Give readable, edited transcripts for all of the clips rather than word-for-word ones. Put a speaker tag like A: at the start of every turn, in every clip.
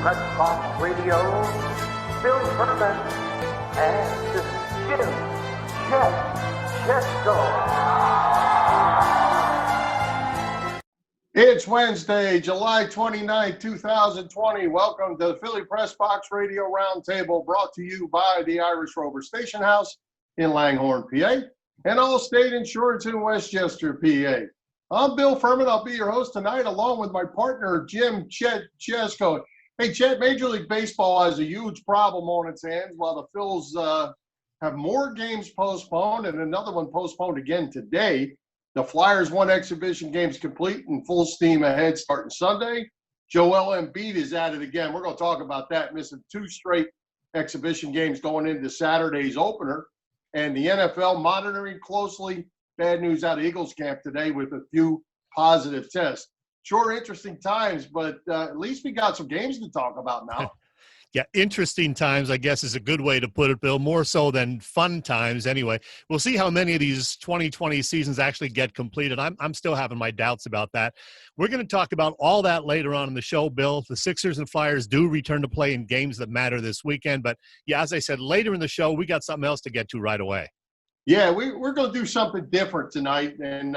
A: Pressbox Radio, Bill Furman, and Jim Chesto.
B: It's Wednesday, July 29, 2020. Welcome to the Philly Pressbox Radio Roundtable, brought to you by the Irish Rover Station House in Langhorne, PA, and Allstate Insurance in Westchester, PA. I'm Bill Furman. I'll be your host tonight, along with my partner, Jim Chesto. Hey, Chet, Major League Baseball has a huge problem on its hands while the Phils have more games postponed and another one postponed again today. The Flyers' one exhibition game's complete and full steam ahead starting Sunday. Joel Embiid is at it again. We're going to talk about that, missing 2 straight exhibition games going into Saturday's opener. And the NFL monitoring closely. Bad news out of Eagles camp today with a few positive tests. Sure, interesting times, but at least we got some games to talk about now.
C: Yeah, interesting times, I guess, is a good way to put it, Bill, more so than fun times anyway. We'll see how many of these 2020 seasons actually get completed. I'm still having my doubts about that. We're going to talk about all that later on in the show, Bill. The Sixers and Flyers do return to play in games that matter this weekend. But, yeah, as I said, later in the show, we got something else to get to right away. Yeah,
B: we're going to do something different tonight, and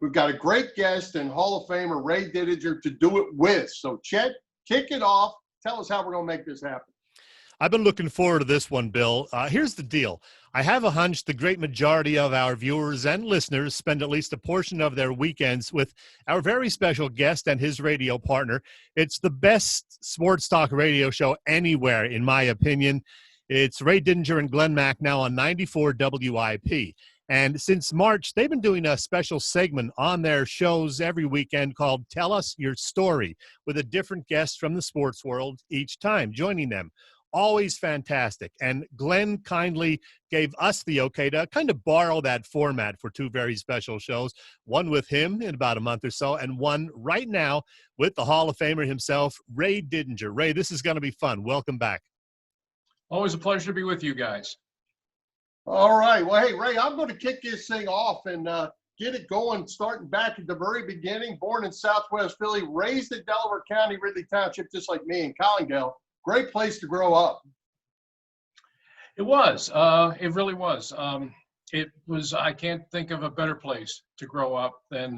B: we've got a great guest and Hall of Famer Ray Didinger to do it with. So, Chet, kick it off. Tell us how we're going to make this happen.
C: I've been looking forward to this one, Bill. Here's the deal. I have a hunch the great majority of our viewers and listeners spend at least a portion of their weekends with our very special guest and his radio partner. It's the best sports talk radio show anywhere, in my opinion. It's Ray Didinger and Glen Macnow on 94 WIP. And since March, they've been doing a special segment on their shows every weekend called Tell Us Your Story, with a different guest from the sports world each time joining them. Always fantastic. And Glenn kindly gave us the okay to kind of borrow that format for 2 very special shows, one with him in about a month or so, and one right now with the Hall of Famer himself, Ray Didinger. Ray, this is going to be fun. Welcome back.
D: Always a pleasure to be with you guys.
B: All right. Well, hey, Ray, I'm going to kick this thing off and get it going, starting back at the very beginning. Born in Southwest Philly, raised in Delaware County, Ridley Township, just like me in Collingdale. Great place to grow up.
D: It was. It really was. It was. I can't think of a better place to grow up than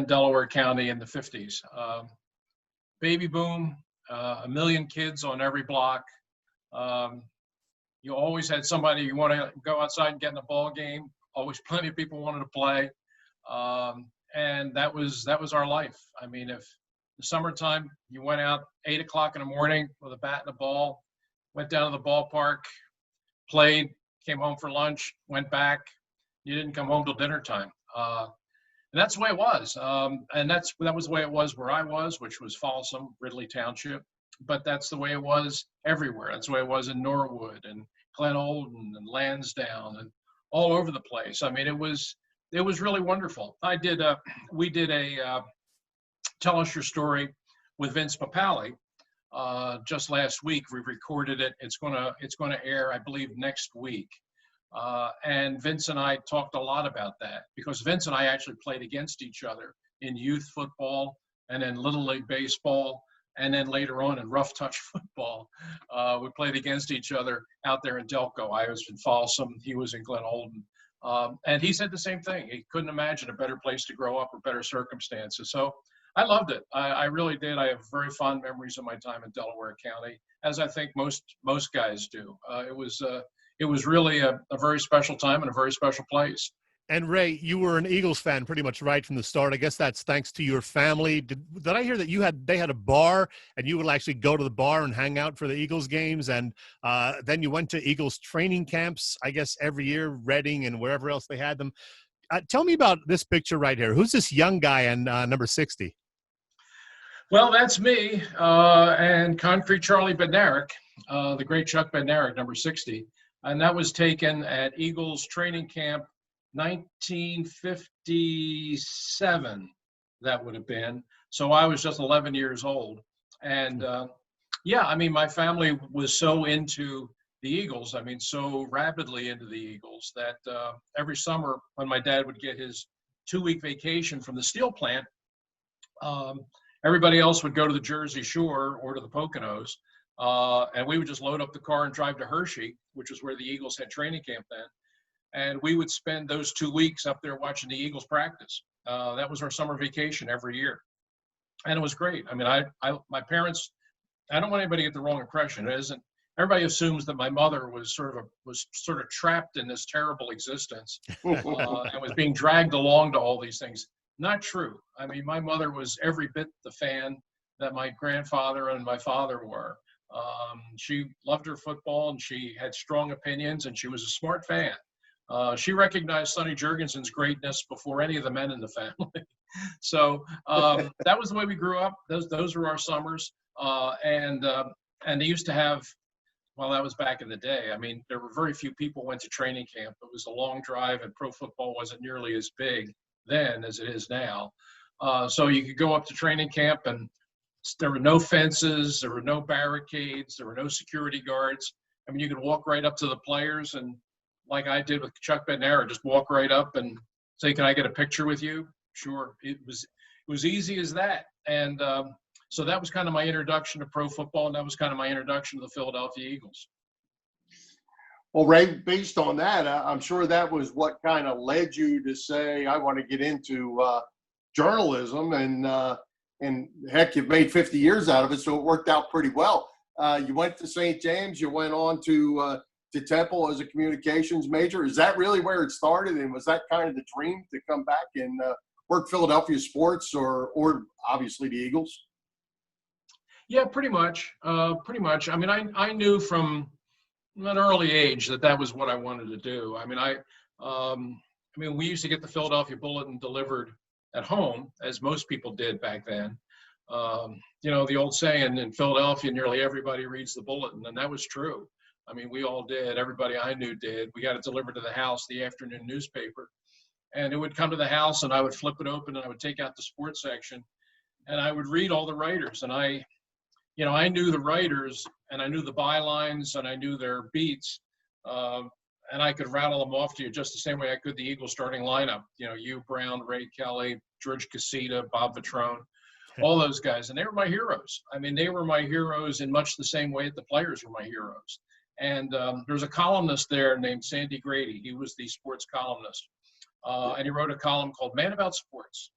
D: Delaware County in the 50s. Baby boom, a million kids on every block. You always had somebody you want to go outside and get in a ball game. Always plenty of people wanted to play, and that was our life. I mean, if the summertime you went out 8 o'clock in the morning with a bat and a ball, went down to the ballpark, played, came home for lunch, went back. You didn't come home till dinner time, and that's the way it was. And that was the way it was where I was, which was Folsom, Ridley Township. But that's the way it was everywhere. That's the way it was in Norwood and Glen Olden and Lansdowne and all over the place. I mean, it was really wonderful. We did a Tell Us Your Story with Vince Papale just last week. We recorded it. It's gonna air, I believe, next week. And Vince and I talked a lot about that because Vince and I actually played against each other in youth football and in Little League baseball. And then later on in rough touch football, we played against each other out there in Delco. I was in Folsom, he was in Glen Olden. And he said the same thing. He couldn't imagine a better place to grow up or better circumstances. So I loved it. I really did. I have very fond memories of my time in Delaware County, as I think most guys do. It was really a very special time and a very special place.
C: And Ray, you were an Eagles fan pretty much right from the start. I guess that's thanks to your family. Did I hear that they had a bar and you would actually go to the bar and hang out for the Eagles games? And then you went to Eagles training camps, I guess, every year, Reading and wherever else they had them. Tell me about this picture right here. Who's this young guy on number 60?
D: Well, that's me and Concrete Charlie Bednarik, the great Chuck Bednarik, number 60. And that was taken at Eagles training camp 1957, that would have been. So I was just 11 years old. And yeah, I mean, my family was so into the Eagles, I mean, so rapidly into the Eagles that every summer when my dad would get his 2-week vacation from the steel plant, everybody else would go to the Jersey Shore or to the Poconos, and we would just load up the car and drive to Hershey, which was where the Eagles had training camp then. And we would spend those 2 weeks up there watching the Eagles practice. That was our summer vacation every year. And it was great. I mean, my parents, I don't want anybody to get the wrong impression. It isn't, everybody assumes that my mother was sort of trapped in this terrible existence and was being dragged along to all these things. Not true. I mean, my mother was every bit the fan that my grandfather and my father were. She loved her football, and she had strong opinions, and she was a smart fan. She recognized Sonny Jurgensen's greatness before any of the men in the family. So that was the way we grew up. Those were our summers. And they used to have, well, that was back in the day. I mean, there were very few people went to training camp. It was a long drive, and pro football wasn't nearly as big then as it is now. So you could go up to training camp, and there were no fences, there were no barricades, there were no security guards. I mean, you could walk right up to the players, and like I did with Chuck Bednarik, just walk right up and say, "Can I get a picture with you?" Sure. It was easy as that. And so that was kind of my introduction to pro football, and that was kind of my introduction to the Philadelphia Eagles.
B: Well, Ray, based on that, I'm sure that was what kind of led you to say, I want to get into journalism, and heck, you've made 50 years out of it, so it worked out pretty well. You went to St. James, you went on to Temple as a communications major. Is that really where it started, and was that kind of the dream to come back and work Philadelphia sports or obviously the Eagles?
D: Yeah, pretty much. I mean, I knew from an early age that was what I wanted to do. I mean, we used to get the Philadelphia Bulletin delivered at home, as most people did back then. You know, the old saying, in Philadelphia, nearly everybody reads the Bulletin, and that was true. I mean, we all did. Everybody I knew did. We got it delivered to the house, the afternoon newspaper. And it would come to the house, and I would flip it open, and I would take out the sports section, and I would read all the writers. And I knew the writers, and I knew the bylines, and I knew their beats, and I could rattle them off to you just the same way I could the Eagles starting lineup. You know, Hugh Brown, Ray Kelly, George Casita, Bob Vitrone, all those guys. And they were my heroes. I mean, they were my heroes in much the same way that the players were my heroes. And there's a columnist there named Sandy Grady. He was the sports columnist. And he wrote a column called Man About Sports.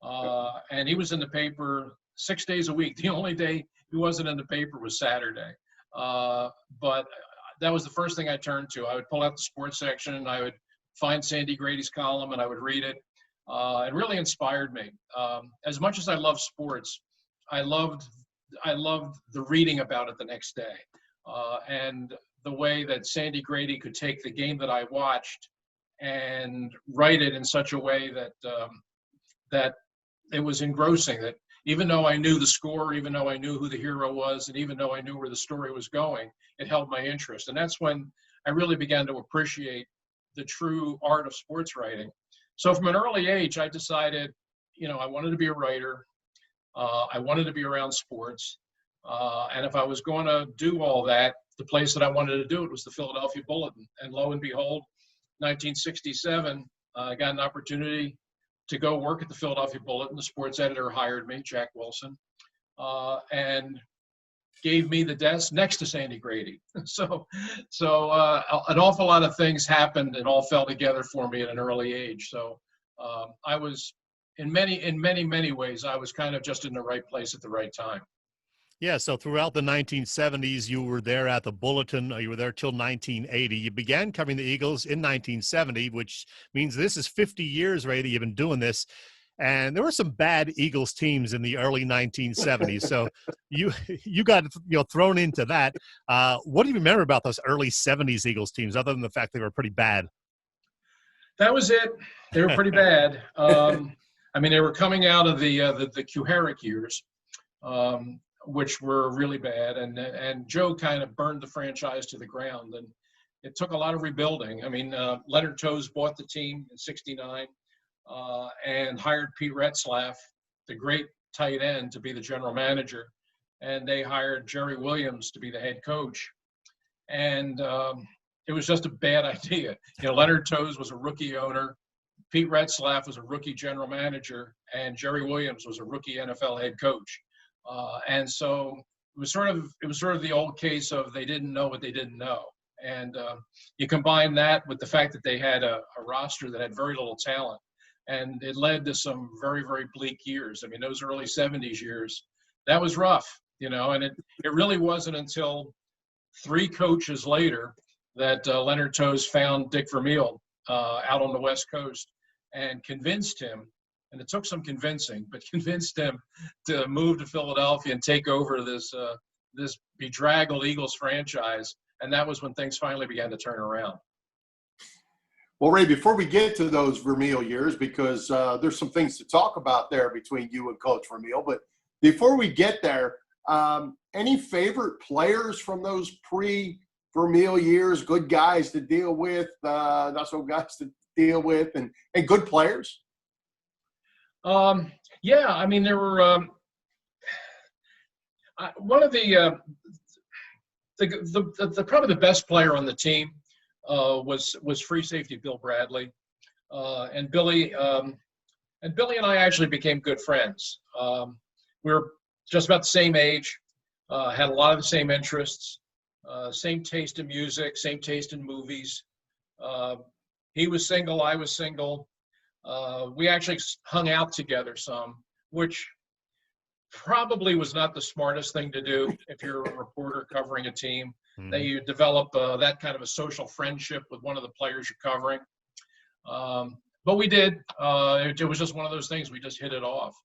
D: And he was in the paper 6 days a week. The only day he wasn't in the paper was Saturday. But that was the first thing I turned to. I would pull out the sports section, and I would find Sandy Grady's column, and I would read it. It really inspired me. As much as I love sports, I loved the reading about it the next day. And the way that Sandy Grady could take the game that I watched and write it in such a way that it was engrossing, that even though I knew the score, even though I knew who the hero was, and even though I knew where the story was going, it held my interest. And that's when I really began to appreciate the true art of sports writing. So from an early age, I decided, you know, I wanted to be a writer. I wanted to be around sports. And if I was going to do all that, the place that I wanted to do it was the Philadelphia Bulletin. And lo and behold, 1967, I got an opportunity to go work at the Philadelphia Bulletin. The sports editor hired me, Jack Wilson, and gave me the desk next to Sandy Grady. So an awful lot of things happened and all fell together for me at an early age. So I was, in many ways, I was kind of just in the right place at the right time.
C: Yeah, so throughout the 1970s, you were there at the Bulletin. You were there till 1980. You began covering the Eagles in 1970, which means this is 50 years, Ray, that you've been doing this. And there were some bad Eagles teams in the early 1970s. So you got thrown into that. What do you remember about those early 70s Eagles teams, other than the fact they were pretty bad?
D: That was it. They were pretty bad. I mean, they were coming out of the Kuharich years. Which were really bad, and Joe kind of burned the franchise to the ground, and it took a lot of rebuilding. I mean, Leonard Toews bought the team in '69 and hired Pete Retzlaff, the great tight end, to be the general manager, and they hired Jerry Williams to be the head coach, and it was just a bad idea. You know, Leonard Toews was a rookie owner. Pete Retzlaff was a rookie general manager, and Jerry Williams was a rookie NFL head coach. And so it was sort of the old case of they didn't know what they didn't know. And you combine that with the fact that they had a roster that had very little talent, and it led to some very, very bleak years. I mean, those early 70s years, that was rough, you know, and it really wasn't until 3 coaches later that Leonard Toews found Dick Vermeil out on the West Coast and convinced him, and it took some convincing, but convinced him to move to Philadelphia and take over this bedraggled Eagles franchise. And that was when things finally began to turn around.
B: Well, Ray, before we get to those Vermeil years, because there's some things to talk about there between you and Coach Vermeil, but before we get there, any favorite players from those pre-Vermeil years, good guys to deal with, not so guys to deal with, and good players?
D: Yeah, I mean, there were one of the probably the best player on the team was free safety Bill Bradley, and Billy and I actually became good friends. We were just about the same age, had a lot of the same interests, same taste in music, same taste in movies. He was single, I was single. We actually hung out together some, which probably was not the smartest thing to do if you're a reporter covering a team, that you develop that kind of a social friendship with one of the players you're covering. But we did. It was just one of those things. We just hit it off.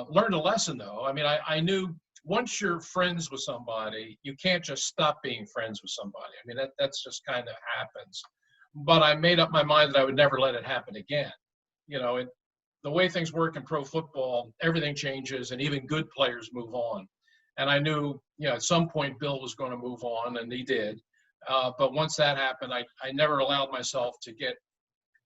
D: Learned a lesson, though. I mean, I knew once you're friends with somebody, you can't just stop being friends with somebody. I mean, that's just kind of happens. But I made up my mind that I would never let it happen again. You know, the way things work in pro football, everything changes, and even good players move on. And I knew, you know, at some point Bill was going to move on, and he did. But once that happened, I never allowed myself to get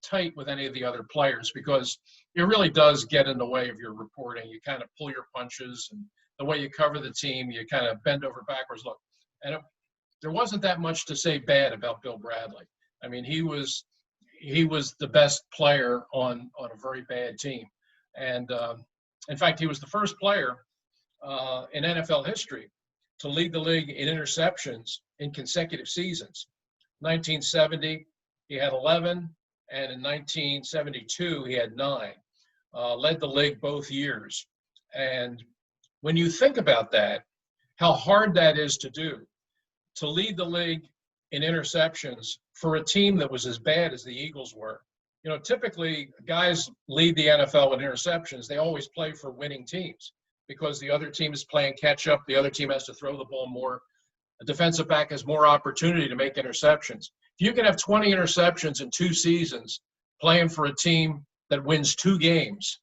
D: tight with any of the other players, because it really does get in the way of your reporting. You kind of pull your punches, and the way you cover the team, you kind of bend over backwards. Look, and there wasn't that much to say bad about Bill Bradley. I mean, he was the best player on a very bad team. And in fact, he was the first player in NFL history to lead the league in interceptions in consecutive seasons. 1970, he had 11, and in 1972, he had 9. Led the league both years. And when you think about that, how hard that is to do, to lead the league in interceptions for a team that was as bad as the Eagles were. You know, typically guys lead the NFL in interceptions. They always play for winning teams because the other team is playing catch up. The other team has to throw the ball more. A defensive back has more opportunity to make interceptions. If you can have 20 interceptions in 2 seasons playing for a team that wins 2 games,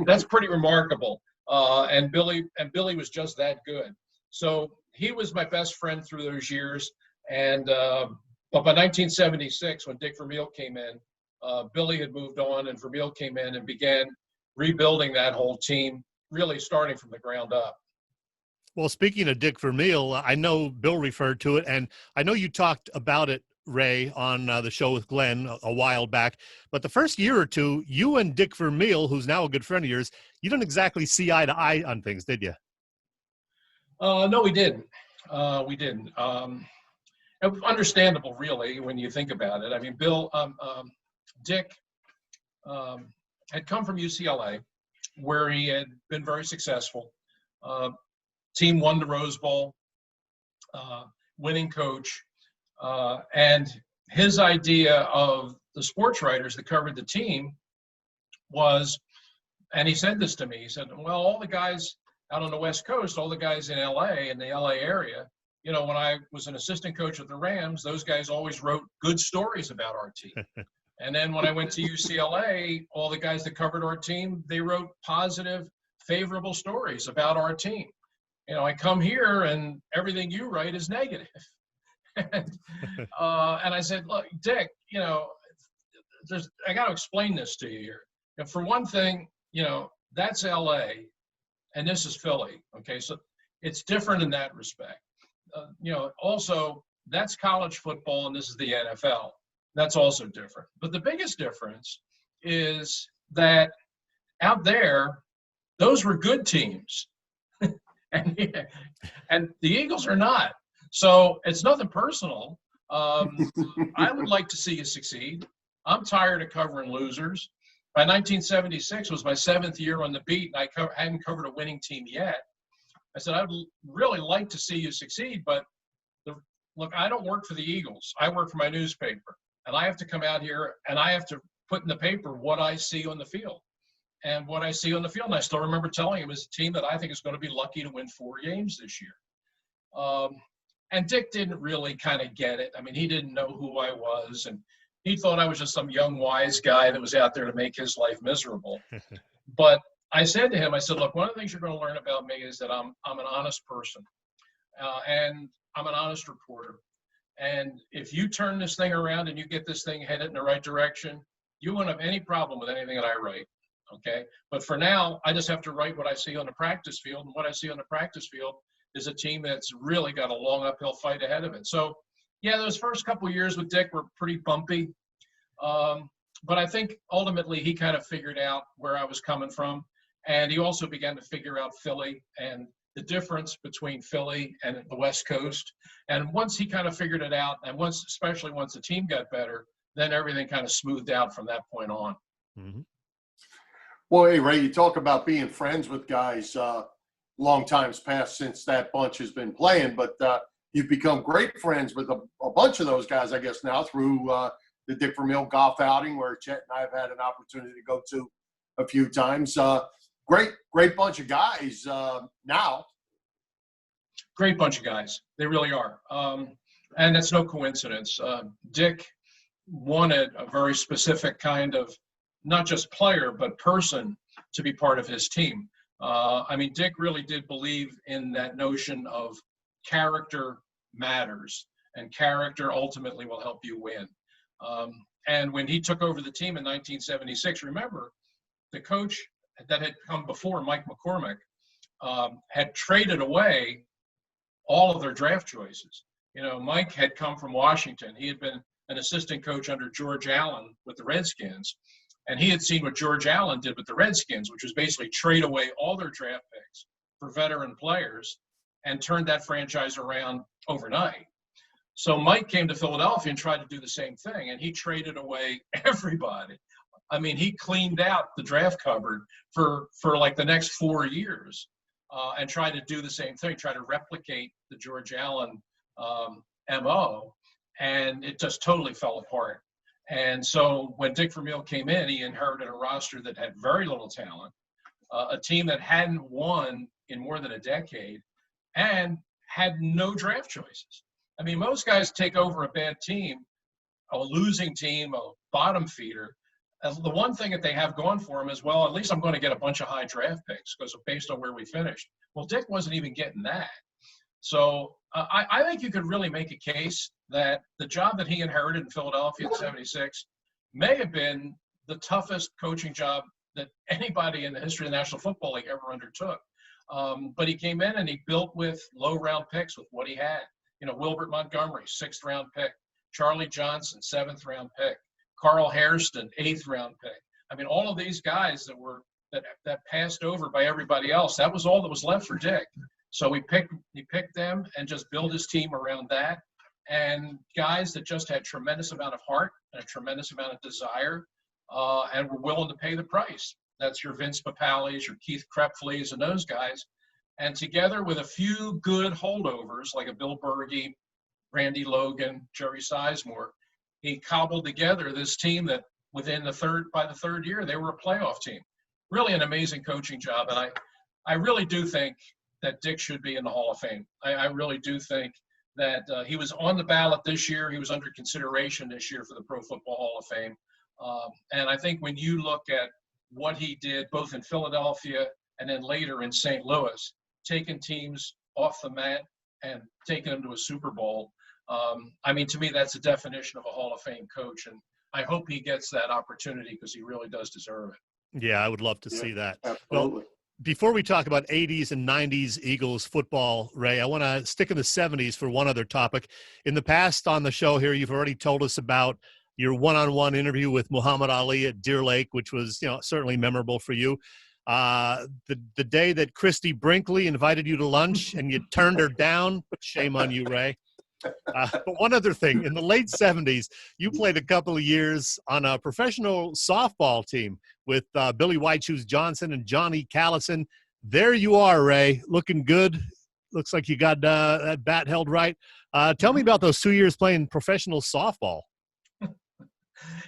D: that's pretty remarkable. And Billy was just that good. So he was my best friend through those years. And but by 1976, when Dick Vermeil came in, Billy had moved on, and Vermeil came in and began rebuilding that whole team, really starting from the ground up.
C: Well, speaking of Dick Vermeil, I know Bill referred to it, and I know you talked about it, Ray, on the show with Glenn a while back. But the first year or two, you and Dick Vermeil, who's now a good friend of yours, you didn't exactly see eye to eye on things, did you?
D: No, we didn't. We didn't. Understandable, really, when you think about it. I mean, Dick had come from UCLA, where he had been very successful. Team won the Rose Bowl, winning coach. And his idea of the sports writers that covered the team was, and he said this to me, he said, well, all the guys out on the West Coast, all the guys in LA, in the LA area, you know, when I was an assistant coach with the Rams, those guys always wrote good stories about our team. And then when I went to UCLA, all the guys that covered our team, they wrote positive, favorable stories about our team. You know, I come here and everything you write is negative. And I said, look, Dick, you know, I got to explain this to you here. And for one thing, you know, that's LA and this is Philly. Okay, so it's different in that respect. You know, also that's college football and this is the NFL. That's also different. But the biggest difference is that out there, those were good teams. and the Eagles are not. So it's nothing personal. I would like to see you succeed. I'm tired of covering losers. By 1976 was my 7th year on the beat, and I hadn't covered a winning team yet. I said, I'd really like to see you succeed, but look, I don't work for the Eagles. I work for my newspaper, and I have to come out here and I have to put in the paper what I see on the field. And what I see on the field, and I still remember telling him, is a team that I think is going to be lucky to win 4 games this year. And Dick didn't really kind of get it. I mean, he didn't know who I was, and he thought I was just some young, wise guy that was out there to make his life miserable. But I said to him, I said, look, one of the things you're going to learn about me is that I'm an honest person, and I'm an honest reporter. And if you turn this thing around and you get this thing headed in the right direction, you won't have any problem with anything that I write, okay? But for now, I just have to write what I see on the practice field, and what I see on the practice field is a team that's really got a long uphill fight ahead of it. So, yeah, those first couple of years with Dick were pretty bumpy. But I think ultimately he kind of figured out where I was coming from. And he also began to figure out Philly and the difference between Philly and the West Coast. And once he kind of figured it out, and especially once the team got better, then everything kind of smoothed out from that point on.
C: Mm-hmm.
B: Well, hey, Ray, you talk about being friends with guys. Long times passed since that bunch has been playing, but you've become great friends with a bunch of those guys, I guess, now through the Dick Vermeil golf outing, where Chet and I have had an opportunity to go to a few times. Great bunch of guys now.
D: Great bunch of guys. They really are. And it's no coincidence. Dick wanted a very specific kind of, not just player, but person to be part of his team. I mean, Dick really did believe in that notion of character matters, and character ultimately will help you win. And when he took over the team in 1976, remember, the coach that had come before, Mike McCormick, had traded away all of their draft choices. You know, Mike had come from Washington. He had been an assistant coach under George Allen with the Redskins. And he had seen what George Allen did with the Redskins, which was basically trade away all their draft picks for veteran players and turned that franchise around overnight. So Mike came to Philadelphia and tried to do the same thing, and he traded away everybody. I mean, he cleaned out the draft cupboard for like the next 4 years and tried to do the same thing, try to replicate the George Allen MO, and it just totally fell apart. And so when Dick Vermeil came in, he inherited a roster that had very little talent, a team that hadn't won in more than a decade, and had no draft choices. I mean, most guys take over a bad team, a losing team, a bottom feeder. The one thing that they have going for them is, well, at least I'm going to get a bunch of high draft picks because based on where we finished. Well, Dick wasn't even getting that. So I think you could really make a case that the job that he inherited in Philadelphia in '76 may have been the toughest coaching job that anybody in the history of the National Football League ever undertook. But he came in and he built with low round picks with what he had. You know, Wilbert Montgomery, 6th round pick. Charlie Johnson, 7th round pick. Carl Hairston, 8th round pick. I mean, all of these guys that passed over by everybody else, that was all that was left for Dick. So he picked them and just built his team around that. And guys that just had tremendous amount of heart and a tremendous amount of desire and were willing to pay the price. That's your Vince Papales, your Keith Krepfleys, and those guys. And together with a few good holdovers like a Bill Berge, Randy Logan, Jerry Sizemore, he cobbled together this team that by the third year, they were a playoff team. Really an amazing coaching job. And I really do think that Dick should be in the Hall of Fame. I really do think that he was on the ballot this year. He was under consideration this year for the Pro Football Hall of Fame. And I think when you look at what he did both in Philadelphia and then later in St. Louis, taking teams off the mat and taking them to a Super Bowl, I mean, to me, that's the definition of a Hall of Fame coach. And I hope he gets that opportunity because he really does deserve it.
C: Yeah, I would love to see that.
B: Absolutely.
C: Well, before we talk about 80s and 90s Eagles football, Ray, I want to stick in the 70s for one other topic. In the past on the show here, you've already told us about your one-on-one interview with Muhammad Ali at Deer Lake, which was, certainly memorable for you. The day that Christy Brinkley invited you to lunch and you turned her down. Shame on you, Ray. But one other thing, in the late 70s, you played a couple of years on a professional softball team with Billy White Shoes Johnson and Johnny Callison. There you are, Ray, looking good. Looks like you got that bat held right. Tell me about those 2 years playing professional softball.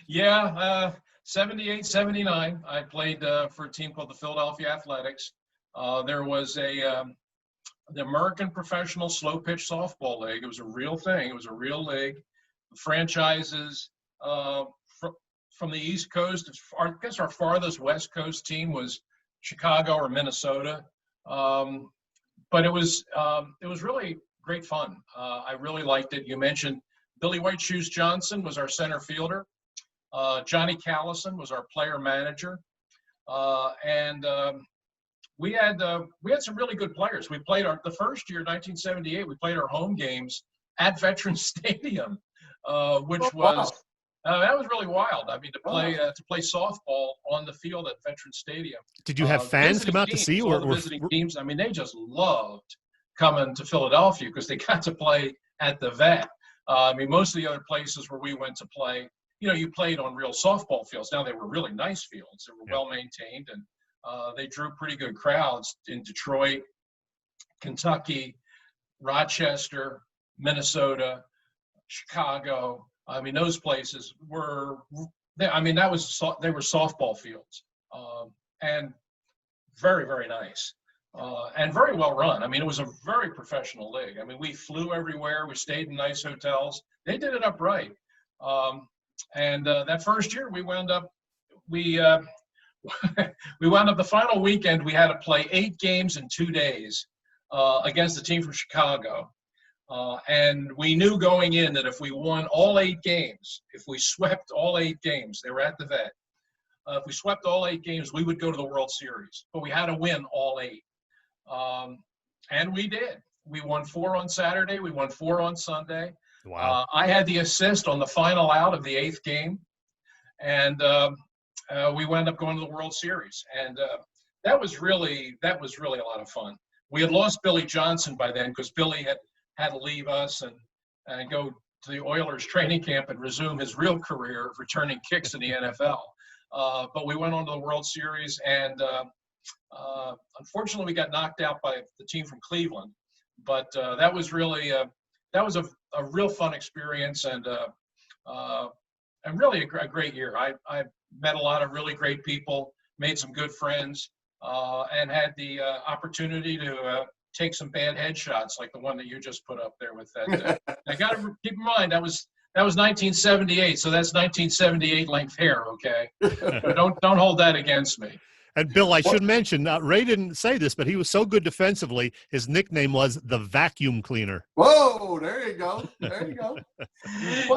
D: Yeah, 78, 79. I played for a team called the Philadelphia Athletics. There was the American Professional Slow Pitch Softball League. It was a real thing. It was a real league. Franchises from the East Coast. I guess our farthest West Coast team was Chicago or Minnesota. But it was really great fun. I really liked it. You mentioned Billy White Shoes Johnson was our center fielder. Johnny Callison was our player manager. And we had some really good players. We played the first year, 1978, we played our home games at Veterans Stadium, which was that was really wild. I mean, to play softball on the field at Veterans Stadium.
C: Did you have fans come out to see you?
D: Or visiting teams? I mean, they just loved coming to Philadelphia because they got to play at the Vet. I mean, most of the other places where we went to play, you played on real softball fields. Now, they were really nice fields. They were well maintained, and they drew pretty good crowds in Detroit, Kentucky, Rochester, Minnesota, Chicago. I mean, those places were, they were softball fields, and very, very nice, and very well run. I mean, it was a very professional league. I mean, we flew everywhere. We stayed in nice hotels. They did it up right. And that first year, we wound up the final weekend. We had to play 8 games in 2 days against a team from Chicago. And we knew going in that if we won all 8 games, if we swept all 8 games, they were at the Vet. If we swept all 8 games, we would go to the World Series. But we had to win all 8. And we did. We won 4 on Saturday. We won 4 on Sunday.
C: Wow.
D: I had the assist on the final out of the 8th game. And we wound up going to the World Series. And that was really a lot of fun. We had lost Billy Johnson by then because Billy had to leave us and go to the Oilers training camp and resume his real career of returning kicks in the NFL. But we went on to the World Series, and unfortunately we got knocked out by the team from Cleveland. But that was really a real fun experience, and really a great year. I met a lot of really great people, made some good friends, and had the opportunity to take some bad headshots like the one that you just put up there with that. I got to keep in mind that was 1978, so that's 1978 length hair. Okay, so don't hold that against me.
C: And Bill, I should mention, Ray didn't say this, but he was so good defensively. His nickname was the Vacuum Cleaner.
B: Whoa, there you go. There you go.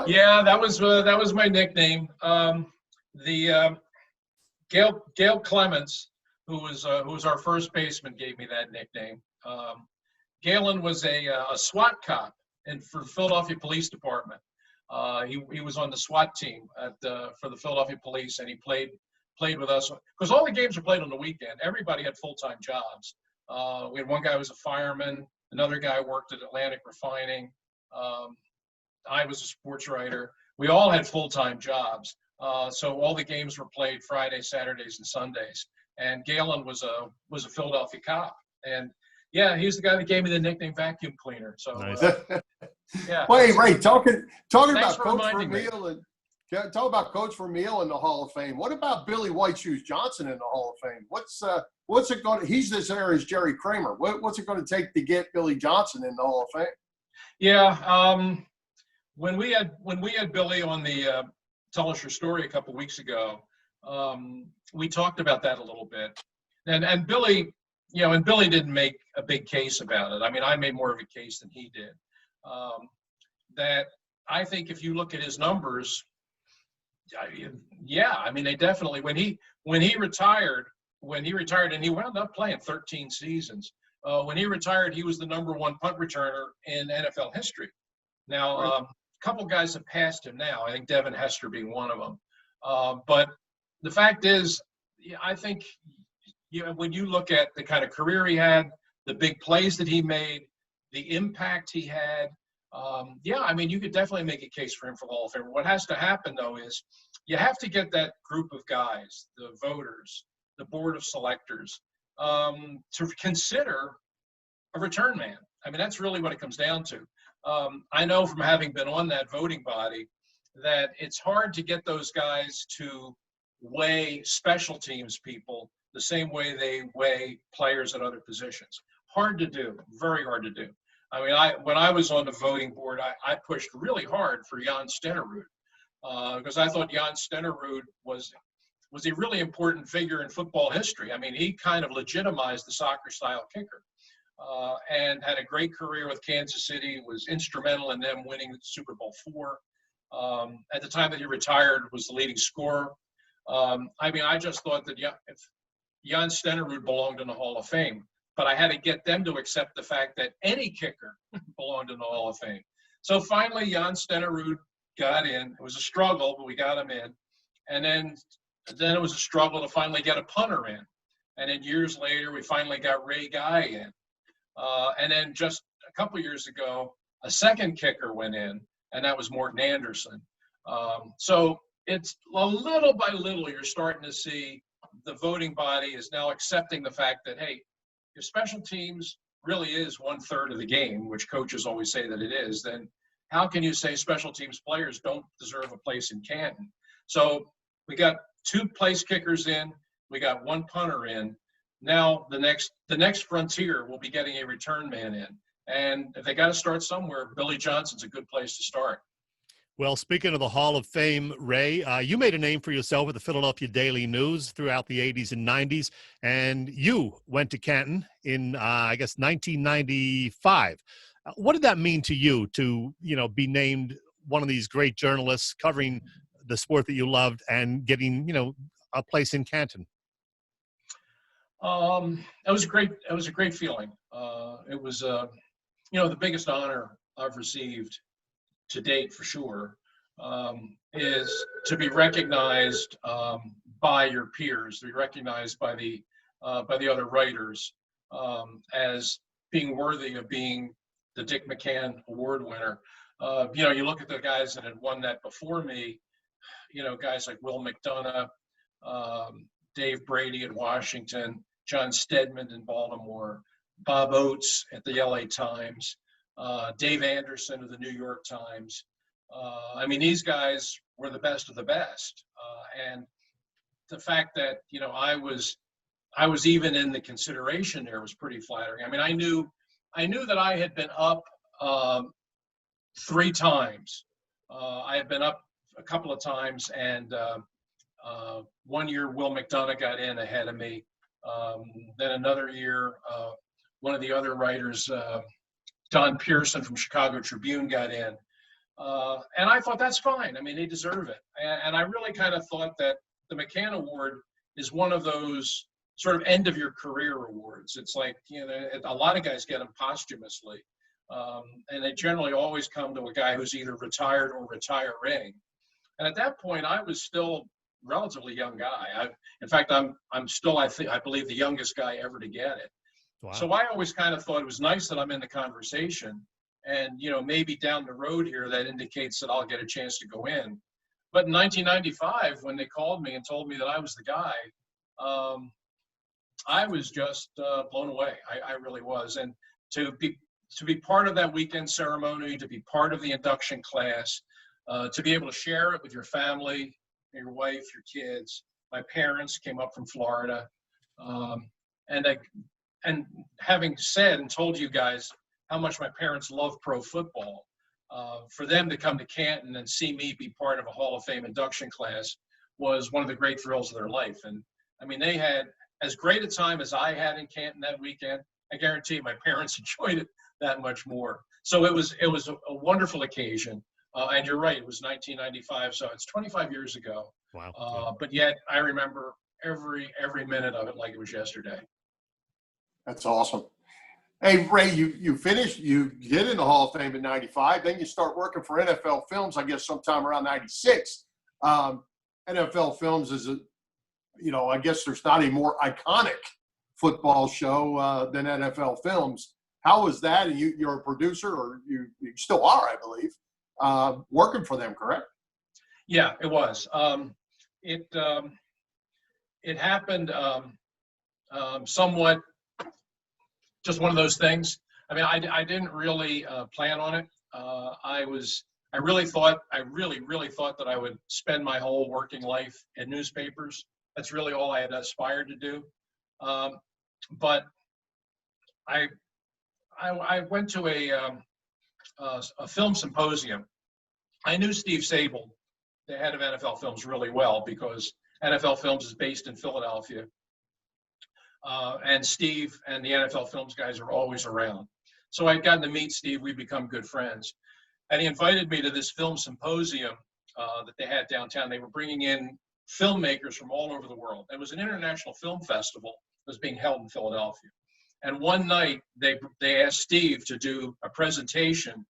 D: Yeah, that was my nickname. Gail Clements, who was our first baseman, gave me that nickname. Galen was a SWAT cop for the Philadelphia Police Department. He was on the SWAT team for the Philadelphia Police, and he played with us because all the games were played on the weekend. Everybody had full-time jobs. We had one guy who was a fireman, another guy worked at Atlantic Refining. I was a sports writer. We all had full-time jobs. So all the games were played Fridays, Saturdays, and Sundays. And Galen was a Philadelphia cop. And yeah, he's the guy that gave me the nickname Vacuum Cleaner. So
C: nice.
B: Yeah. Wait, Ray, talking about Coach Vermeil in the Hall of Fame. What about Billy White Shoes Johnson in the Hall of Fame? What's it going? He's this era as Jerry Kramer. What's it going to take to get Billy Johnson in the Hall of Fame?
D: Yeah, when we had Billy on the Tell Us Your Story a couple weeks ago, we talked about that a little bit, and Billy, and Billy didn't make a big case about it. I mean, I made more of a case than he did. That I think if you look at his numbers, yeah, I mean, they definitely when he retired, and he wound up playing 13 seasons. When he retired, he was the #1 punt returner in NFL history. Now, couple guys have passed him now. I think Devin Hester being one of them. But the fact is, I think when you look at the kind of career he had, the big plays that he made, the impact he had, I mean, you could definitely make a case for him for the Hall of Fame. What has to happen, though, is you have to get that group of guys, the voters, the board of selectors, to consider a return man. I mean, that's really what it comes down to. I know from having been on that voting body that it's hard to get those guys to weigh special teams people the same way they weigh players at other positions. Hard to do, very hard to do. I mean, when I was on the voting board, I pushed really hard for Jan Stenerud because I thought Jan Stenerud was a really important figure in football history. I mean, he kind of legitimized the soccer-style kicker and had a great career with Kansas City, was instrumental in them winning Super Bowl IV. At the time that he retired, was the leading scorer. I mean, I just thought that if Jan Stenerud belonged in the Hall of Fame, but I had to get them to accept the fact that any kicker belonged in the Hall of Fame. So finally, Jan Stenerud got in. It was a struggle, but we got him in. And then it was a struggle to finally get a punter in. And then years later, we finally got Ray Guy in. And then just a couple years ago, a second kicker went in, and that was Morton Anderson. So it's a little by little, you're starting to see the voting body is now accepting the fact that, hey, if special teams really is 1/3 of the game, which coaches always say that it is, then how can you say special teams players don't deserve a place in Canton? So we got 2 place kickers in, we got 1 punter in. Now the next frontier will be getting a return man in. And if they got to start somewhere, Billy Johnson's a good place to start.
C: Well, speaking of the Hall of Fame, Ray, you made a name for yourself with the Philadelphia Daily News throughout the 80s and 90s, and you went to Canton in, I guess, 1995. What did that mean to you to, be named one of these great journalists covering the sport that you loved and getting, a place in Canton?
D: It was great. It was a great feeling. It was, the biggest honor I've received to date, for sure, is to be recognized by your peers, to be recognized by the other writers as being worthy of being the Dick McCann Award winner. You look at the guys that had won that before me. Guys like Will McDonough, Dave Brady in Washington, John Stedman in Baltimore, Bob Oates at the LA Times, Dave Anderson of the New York Times. I mean, these guys were the best of the best. And the fact that, I was even in the consideration there was pretty flattering. I mean, I knew that I had been up 3 times. I had been up a couple of times, and one year Will McDonough got in ahead of me. Then another year, one of the other writers, Don Pearson from Chicago Tribune, got in. And I thought, that's fine. I mean, they deserve it. And I really kind of thought that the McCann Award is one of those sort of end of your career awards. It's like, a lot of guys get them posthumously. And they generally always come to a guy who's either retired or retiring. And at that point, I was still a relatively young guy. In fact, I'm still, I believe, the youngest guy ever to get it.
C: Wow.
D: So I always kind of thought it was nice that I'm in the conversation, and maybe down the road here that indicates that I'll get a chance to go in. But in 1995, when they called me and told me that I was the guy, I was just blown away. I really was. And to be part of that weekend ceremony, to be part of the induction class, to be able to share it with your family, your wife, your kids. My parents came up from Florida, and having said and told you guys how much my parents love pro football, for them to come to Canton and see me be part of a Hall of Fame induction class was one of the great thrills of their life. And I mean, they had as great a time as I had in Canton that weekend. I guarantee you my parents enjoyed it that much more. So it was a wonderful occasion. And you're right, it was 1995, so it's 25 years ago.
C: Wow.
D: But yet I remember every minute of it like it was yesterday.
B: That's awesome. Hey, Ray, you finished, you get in the Hall of Fame in 95, then you start working for NFL Films, I guess sometime around 96. NFL Films is, I guess there's not a more iconic football show than NFL Films. How was that? And you're a producer, or you still are, I believe, working for them, correct?
D: Yeah, it was. It happened somewhat just one of those things. I mean, I didn't really plan on it. I really thought that I would spend my whole working life in newspapers. That's really all I had aspired to do. But I went to a film symposium. I knew Steve Sable, the head of NFL Films, really well, because NFL Films is based in Philadelphia. And Steve and the NFL Films guys are always around. So I'd gotten to meet Steve. We'd become good friends. And he invited me to this film symposium that they had downtown. They were bringing in filmmakers from all over the world. It was an international film festival that was being held in Philadelphia. And one night, they asked Steve to do a presentation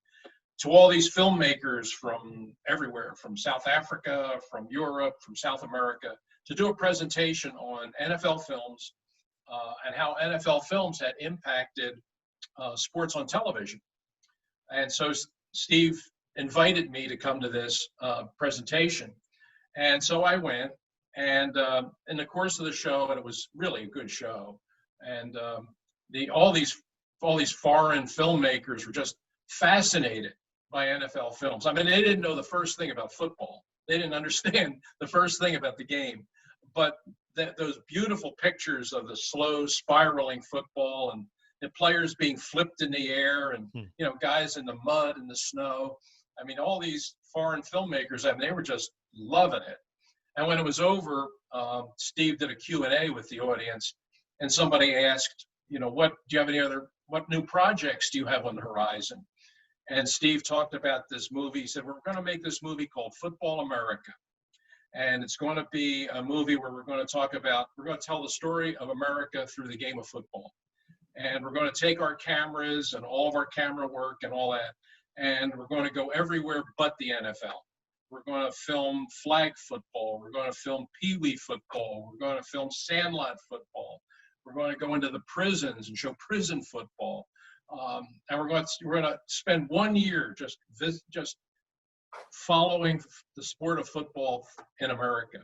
D: to all these filmmakers from everywhere, from South Africa, from Europe, from South America, to do a presentation on NFL films and how NFL films had impacted sports on television. And so Steve invited me to come to this presentation. And so I went, and in the course of the show, and it was really a good show, and all these foreign filmmakers were just fascinated by NFL films. I mean, they didn't know the first thing about football. They didn't understand the first thing about the game. But those beautiful pictures of the slow spiraling football and the players being flipped in the air and, guys in the mud and the snow. I mean, all these foreign filmmakers, I mean, they were just loving it. And when it was over, Steve did a Q&A with the audience, and somebody asked, what new projects do you have on the horizon? And Steve talked about this movie. He said, we're going to make this movie called Football America. And it's going to be a movie where we're going to tell the story of America through the game of football. And we're going to take our cameras and all of our camera work and all that, and we're going to go everywhere but the NFL. We're going to film flag football. We're going to film peewee football. We're going to film sandlot football. We're going to go into the prisons and show prison football. And we're going to spend 1 year just following the sport of football in America.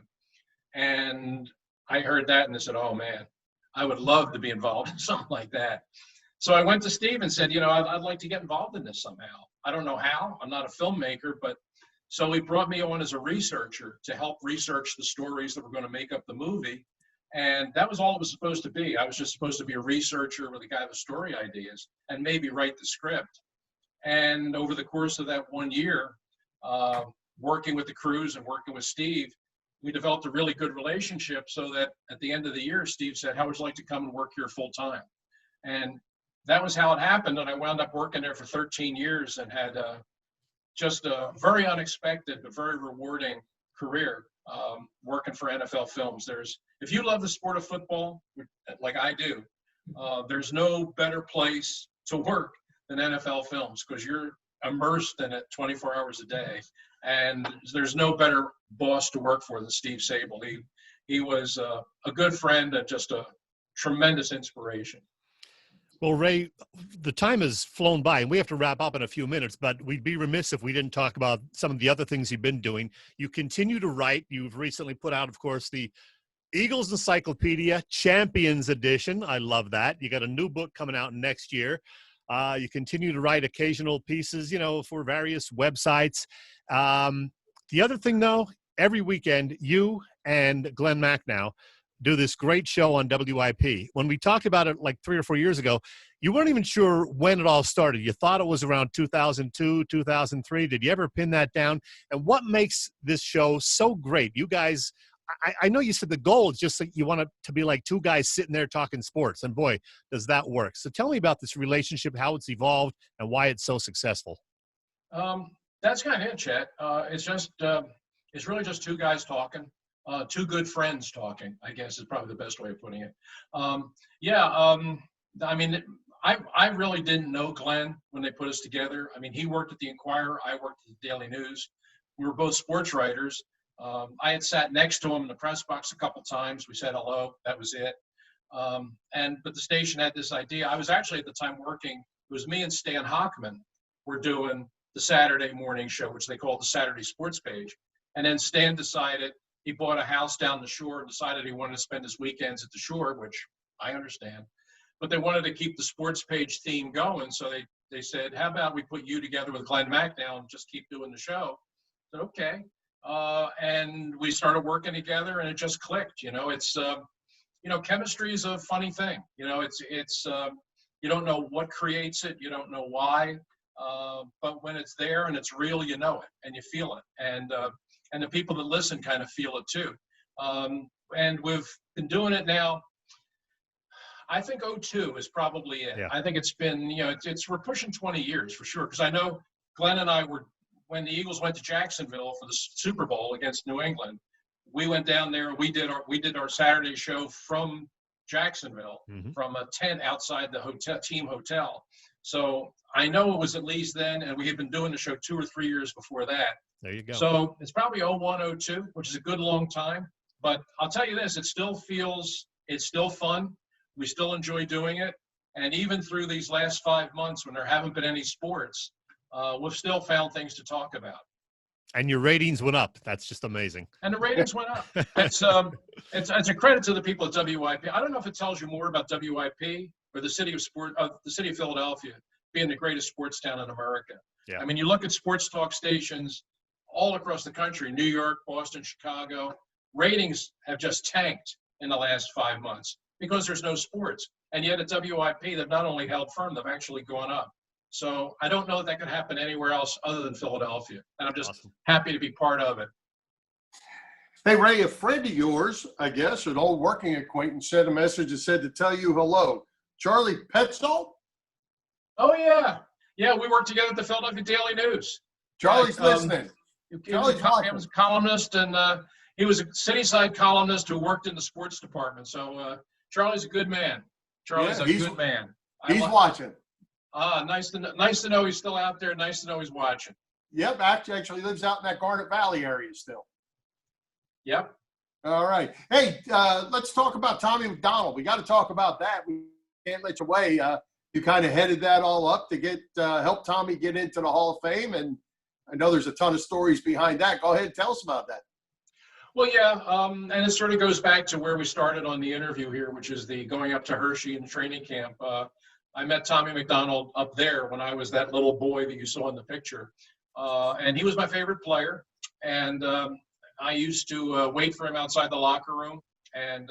D: And I heard that and I said, oh man, I would love to be involved in something like that. So I went to Steve and said, I'd like to get involved in this somehow. I don't know how. I'm not a filmmaker, but so he brought me on as a researcher to help research the stories that were going to make up the movie. And that was all it was supposed to be. I was just supposed to be a researcher with a guy with story ideas and maybe write the script. And over the course of that 1 year, working with the crews and working with Steve, we developed a really good relationship, so that at the end of the year, Steve said, how would you like to come and work here full time? And that was how it happened. And I wound up working there for 13 years and had just a very unexpected but very rewarding career working for NFL Films. If you love the sport of football, like I do, there's no better place to work than NFL Films, because you're immersed in it 24 hours a day. And there's no better boss to work for than Steve Sable. He was a good friend and just a tremendous inspiration.
C: Well, Ray, the time has flown by, and we have to wrap up in a few minutes, but we'd be remiss if we didn't talk about some of the other things you've been doing. You continue to write. You've recently put out, of course, the Eagles Encyclopedia Champions Edition. I love that. You got a new book coming out next year. You continue to write occasional pieces, for various websites. The other thing, though, every weekend, you and Glen Macnow do this great show on WIP. When we talked about it like 3 or 4 years ago, you weren't even sure when it all started. You thought it was around 2002, 2003. Did you ever pin that down? And what makes this show so great? You guys, I know you said the goal is just that you want it to be like two guys sitting there talking sports, and boy, does that work. So tell me about this relationship, how it's evolved, and why it's so successful.
D: That's kind of it, Chet. It's really just two guys talking. Two good friends talking, I guess, is probably the best way of putting it. I mean, I really didn't know Glenn when they put us together. I mean, he worked at the Inquirer, I worked at the Daily News. We were both sports writers. I had sat next to him in the press box a couple times. We said hello. That was it. But the station had this idea. I was actually at the time working. It was me and Stan Hockman were doing the Saturday morning show, which they call the Saturday Sports Page. And then Stan decided he bought a house down the shore and decided he wanted to spend his weekends at the shore, which I understand. But they wanted to keep the sports page theme going. So they said, how about we put you together with Glen Macnow and just keep doing the show? I said, okay. And we started working together and it just clicked. It's, chemistry is a funny thing. It's you don't know what creates it. You don't know why. But when it's there and it's real, you know it and you feel it. And the people that listen kind of feel it too. And we've been doing it now. I think 02 is probably it. Yeah. I think it's been, we're pushing 20 years for sure. Because I know Glenn and I were, when the Eagles went to Jacksonville for the Super Bowl against New England, we went down there. We did our Saturday show from Jacksonville, from a tent outside the team hotel. So I know it was at least then, and we had been doing the show 2 or 3 years before that.
C: There you go.
D: So it's probably 01, 02, which is a good long time. But I'll tell you this, it's still fun. We still enjoy doing it. And even through these last 5 months when there haven't been any sports, we've still found things to talk about.
C: And your ratings went up. That's just amazing.
D: And the ratings went up. It's a credit to the people at WIP. I don't know if it tells you more about WIP or the city of Philadelphia being the greatest sports town in America.
C: Yeah.
D: I mean, you look at sports talk stations all across the country, New York, Boston, Chicago, ratings have just tanked in the last 5 months because there's no sports. And yet at WIP, they've not only held firm, they've actually gone up. So I don't know that could happen anywhere else other than Philadelphia. And I'm just happy to be part of it.
B: Hey, Ray, a friend of yours, I guess, an old working acquaintance, sent a message that said to tell you hello. Charlie Petzold?
D: Oh, yeah. Yeah, we worked together at the Philadelphia Daily News.
B: Charlie's listening.
D: He was a columnist, and he was a city-side columnist who worked in the sports department. So Charlie's a good man. Charlie's a good man.
B: He's watching.
D: Nice to know he's still out there. Nice to know he's watching.
B: Yep, actually lives out in that Garnet Valley area still.
D: Yep.
B: All right. Hey, let's talk about Tommy McDonald. We got to talk about that. We can't let you away. You kind of headed that all up to get help Tommy get into the Hall of Fame, and I know there's a ton of stories behind that. Go ahead and tell us about that.
D: Well, yeah, and it sort of goes back to where we started on the interview here, which is the going up to Hershey in the training camp. I met Tommy McDonald up there when I was that little boy that you saw in the picture, and he was my favorite player. And I used to wait for him outside the locker room, and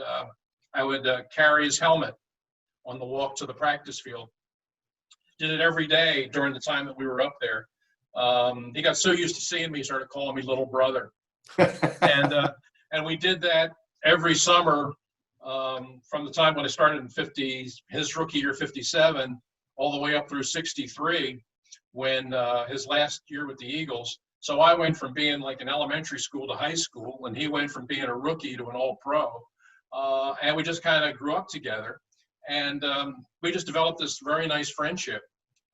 D: I would carry his helmet on the walk to the practice field. Did it every day during the time that we were up there. He got so used to seeing me, he started calling me little brother. And we did that every summer from the time when I started in his rookie year, 57, all the way up through 63, when his last year with the Eagles. So I went from being like an elementary school to high school, and he went from being a rookie to an all-pro. And we just kind of grew up together. And we just developed this very nice friendship.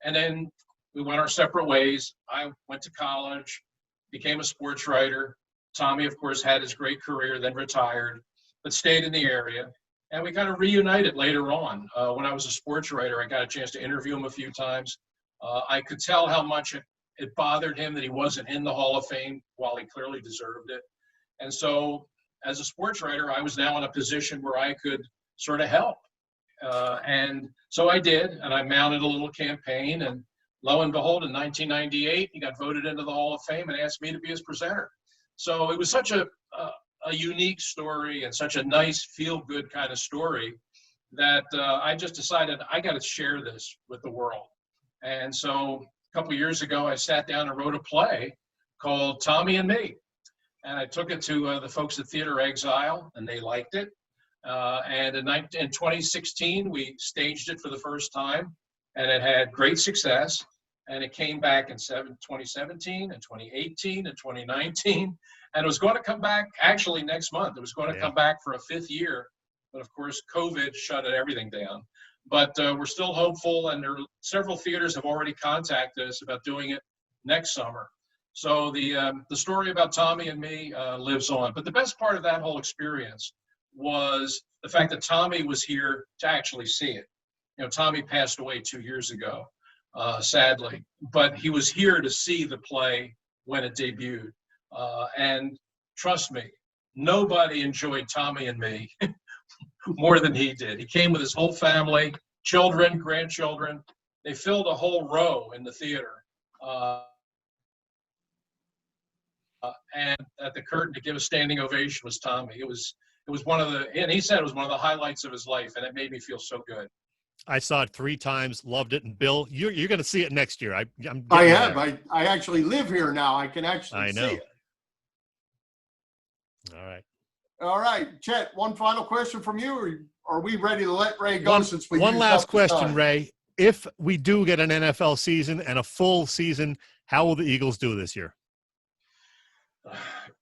D: And then we went our separate ways. I went to college, became a sports writer. Tommy, of course, had his great career, then retired, but stayed in the area. And we kind of reunited later on. When I was a sports writer, I got a chance to interview him a few times. I could tell how much it bothered him that he wasn't in the Hall of Fame while he clearly deserved it. And so as a sports writer, I was now in a position where I could sort of help. And so I did, and I mounted a little campaign, and lo and behold, in 1998, he got voted into the Hall of Fame and asked me to be his presenter. So it was such a unique story and such a nice, feel-good kind of story that I just decided I got to share this with the world. And so a couple of years ago, I sat down and wrote a play called Tommy and Me. And I took it to the folks at Theater Exile, and they liked it. And in 2016, we staged it for the first time, and it had great success. And it came back in 2017 and 2018 and 2019. And it was going to come back actually next month. It was going to come back for a 5th year. But of course, COVID shut everything down. But we're still hopeful, and several theaters have already contacted us about doing it next summer. So the story about Tommy and me lives on. But the best part of that whole experience was the fact that Tommy was here to actually see it. Tommy passed away 2 years ago, sadly, but he was here to see the play when it debuted. And trust me, nobody enjoyed Tommy and me more than he did. He came with his whole family, children, grandchildren. They filled a whole row in the theater. And at the curtain to give a standing ovation was Tommy. It was one of the, and he said it was one of the highlights of his life, and it made me feel so good.
C: I saw it 3 times, loved it. And Bill, you're going to see it next year. I
B: have. I actually live here now. I can actually see it. All right, Chet, one final question from you, or are we ready to let Ray go since we
C: one last question,
B: time?
C: Ray. If we do get an NFL season and a full season, how will the Eagles do this year?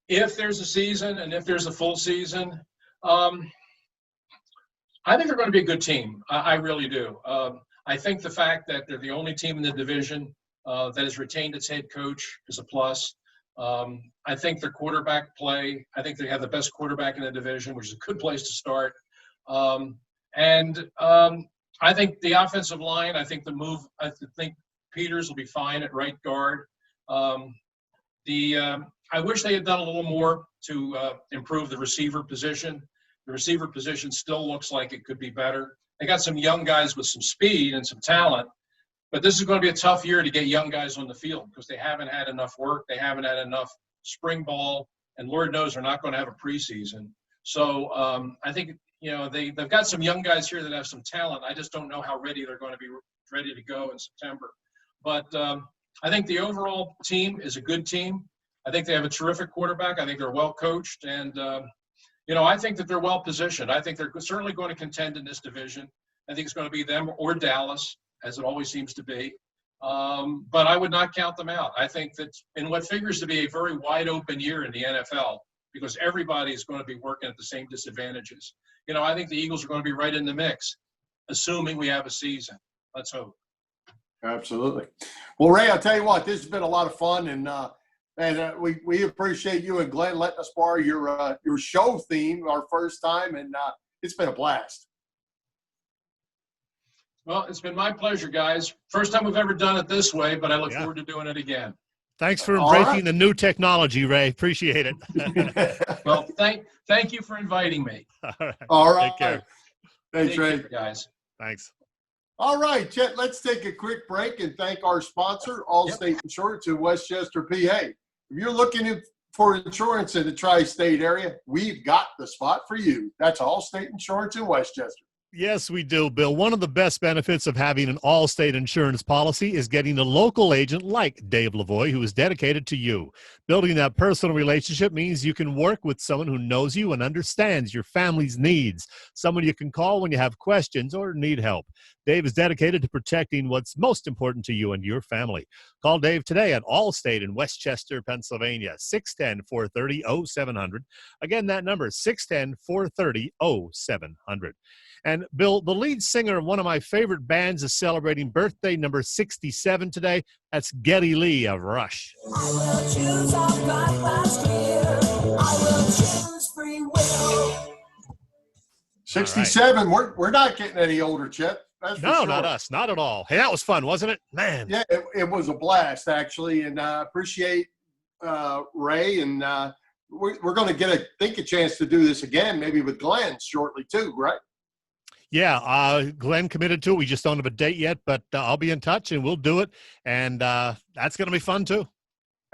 D: If there's a season and if there's a full season, I think they're going to be a good team. I really do. I think the fact that they're the only team in the division that has retained its head coach is a plus. I think their quarterback play, I think they have the best quarterback in the division, which is a good place to start. And I think the offensive line, I think Peters will be fine at right guard. I wish they had done a little more to improve the receiver position. The receiver position still looks like it could be better. They got some young guys with some speed and some talent, but this is going to be a tough year to get young guys on the field because they haven't had enough work. They haven't had enough spring ball, and Lord knows they're not going to have a preseason. So I think, they've got some young guys here that have some talent. I just don't know how ready they're going to be ready to go in September. But I think the overall team is a good team. I think they have a terrific quarterback. I think they're well coached, and I think that they're well positioned. I think they're certainly going to contend in this division. I think it's going to be them or Dallas, as it always seems to be. But I would not count them out. I think that in what figures to be a very wide open year in the NFL, because everybody is going to be working at the same disadvantages. I think the Eagles are going to be right in the mix, assuming we have a season. Let's hope.
B: Absolutely. Well, Ray, I'll tell you what, this has been a lot of fun, and we appreciate you and Glenn letting us borrow your show theme our first time, and it's been a blast.
D: Well, it's been my pleasure, guys. First time we've ever done it this way, but I look forward to doing it again.
C: Thanks for embracing the new technology, Ray. Appreciate it.
D: Well, thank you for inviting me.
B: All right.
C: Take care.
B: Thanks, Ray.
D: Take care, guys.
C: Thanks.
B: All right, Chet, let's take a quick break and thank our sponsor, Allstate Insurance in Westchester, PA. If you're looking for insurance in the tri-state area, we've got the spot for you. That's Allstate Insurance in Westchester.
C: Yes, we do, Bill. One of the best benefits of having an Allstate insurance policy is getting a local agent like Dave Lavoie, who is dedicated to you. Building that personal relationship means you can work with someone who knows you and understands your family's needs, someone you can call when you have questions or need help. Dave is dedicated to protecting what's most important to you and your family. Call Dave today at Allstate in Westchester, Pennsylvania, 610-430-0700. Again, that number is 610-430-0700. And Bill, the lead singer of one of my favorite bands is celebrating birthday number 67 today. That's Geddy Lee of Rush.
E: I will choose our God last year. I will choose free will.
B: 67. Right. We're not getting any older, Chet. That's for sure.
C: Not us. Not at all. Hey, that was fun, wasn't it? Man.
B: Yeah, it was a blast, actually. And I appreciate Ray. And we're going to get a chance to do this again, maybe with Glenn shortly too, right?
C: Yeah, Glenn committed to it. We just don't have a date yet, but I'll be in touch and we'll do it. And that's going to be fun too.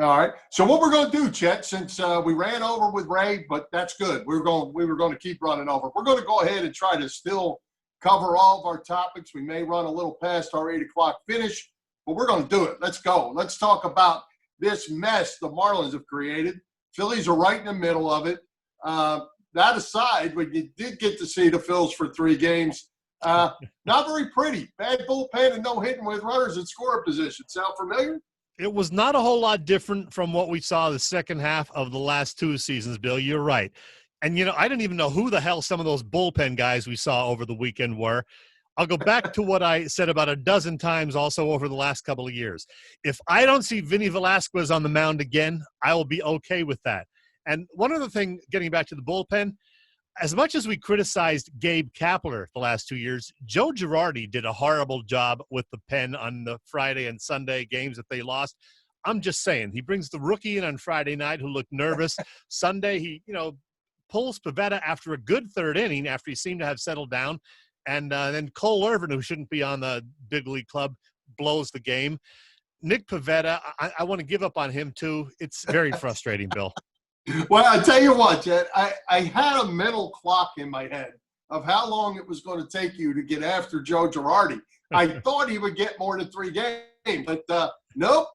B: All right. So what we're going to do, Chet, since we ran over with Ray, but that's good. We were going to keep running over. We're going to go ahead and try to still cover all of our topics. We may run a little past our 8 o'clock finish, but we're going to do it. Let's go. Let's talk about this mess the Marlins have created. Phillies are right in the middle of it. That aside, when you did get to see the Phils for 3 games, not very pretty. Bad bullpen and no hitting with runners in scoring position. Sound familiar?
C: It was not a whole lot different from what we saw the second half of the last 2 seasons, Bill. You're right. And, I didn't even know who the hell some of those bullpen guys we saw over the weekend were. I'll go back to what I said about a dozen times also over the last couple of years. If I don't see Vinny Velasquez on the mound again, I will be okay with that. And one other thing, getting back to the bullpen, as much as we criticized Gabe Kapler the last 2 years, Joe Girardi did a horrible job with the pen on the Friday and Sunday games that they lost. I'm just saying, he brings the rookie in on Friday night who looked nervous. Sunday, he, pulls Pivetta after a good third inning after he seemed to have settled down. And then Cole Irvin, who shouldn't be on the big league club, blows the game. Nick Pivetta, I want to give up on him too. It's very frustrating, Bill.
B: Well, I tell you what, Chet, I had a mental clock in my head of how long it was going to take you to get after Joe Girardi. I thought he would get more than 3 games, but nope.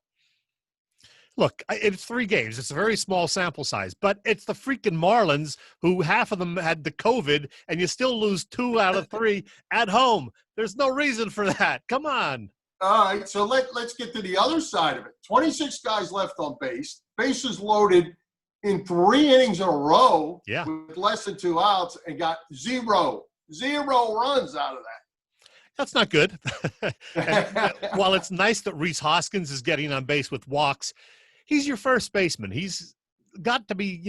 C: Look, it's 3 games. It's a very small sample size, but it's the freaking Marlins who half of them had the COVID, and you still lose 2 out of 3 at home. There's no reason for that. Come on.
B: All right, so let's get to the other side of it. 26 guys left on base, bases loaded in 3 innings in a row with less than 2 outs, and got zero runs out of that.
C: That's not good. And while it's nice that Rhys Hoskins is getting on base with walks, he's your first baseman. He's got to be,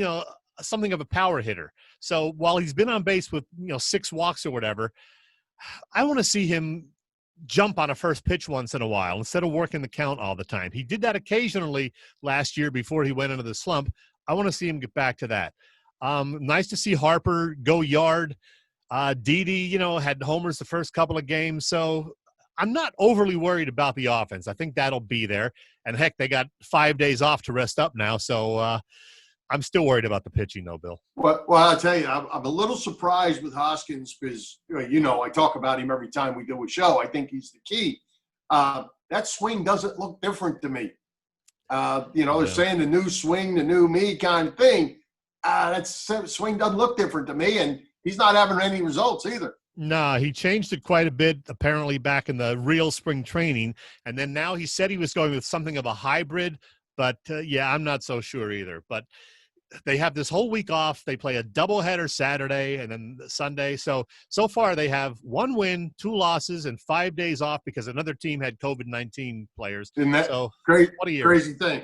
C: something of a power hitter. So while he's been on base with, 6 walks or whatever, I want to see him jump on a first pitch once in a while instead of working the count all the time. He did that occasionally last year before he went into the slump. I want to see him get back to that. Nice to see Harper go yard. Didi, had homers the first couple of games. So I'm not overly worried about the offense. I think that'll be there. And heck, they got 5 days off to rest up now. So I'm still worried about the pitching though, Bill.
B: Well, I'll tell you, I'm a little surprised with Hoskins because, I talk about him every time we do a show. I think he's the key. That swing doesn't look different to me. They're saying the new swing, the new me kind of thing. That swing doesn't look different to me, and he's not having any results either.
C: No, he changed it quite a bit, apparently back in the real spring training. And then now he said he was going with something of a hybrid. But, I'm not so sure either. But they have this whole week off. They play a doubleheader Saturday and then Sunday. So far they have 1 win, 2 losses, and 5 days off because another team had COVID-19 players.
B: Isn't that
C: great? What a year.
B: Crazy thing.